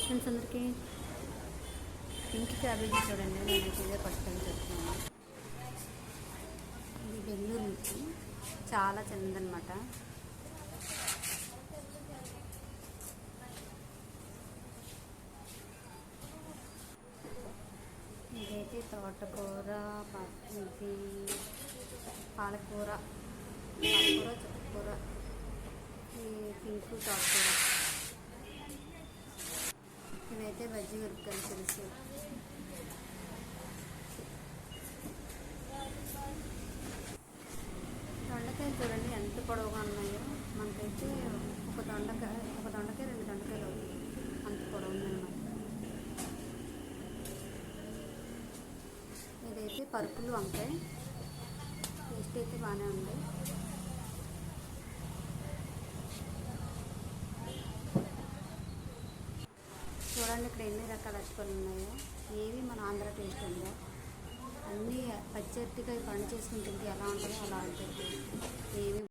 Friends అందరికీ pink cabbage చూడండి, నేను ఇదే పట్టుకొని చెప్తున్నాను. ఇది బెంగళూరు నుంచి చాలా చిన్నదనమాట. ఇదైతే తోటకూర, ఇది పాలకూర, చుక్కకూర, ఈ పింక్ తోటకూర. ఇవైతే బజ్జి మిరపకాయలు తెలుసు. దొండకాయలు చూడండి ఎంత పొడవుగా ఉన్నాయో. మనకైతే ఒక దొండకాయ 2 దొండకాయలు అవుతుంది, అంత పొడవు ఉందన్నమాట. ఇదైతే పరుపులు వంకాయ, టేస్ట్ అయితే బాగానే ఉంది. చూడండి ఇక్కడ ఎన్ని రకాల అరటిపళ్ళు ఉన్నాయో. ఏవి మన ఆంధ్ర టేస్ట్ ఉందో, అన్నీ పచ్చి అరటికాయ పండు చేసుకుని తింటే ఎలా ఉంటుందో అలా ఉంటుంది. ఏవి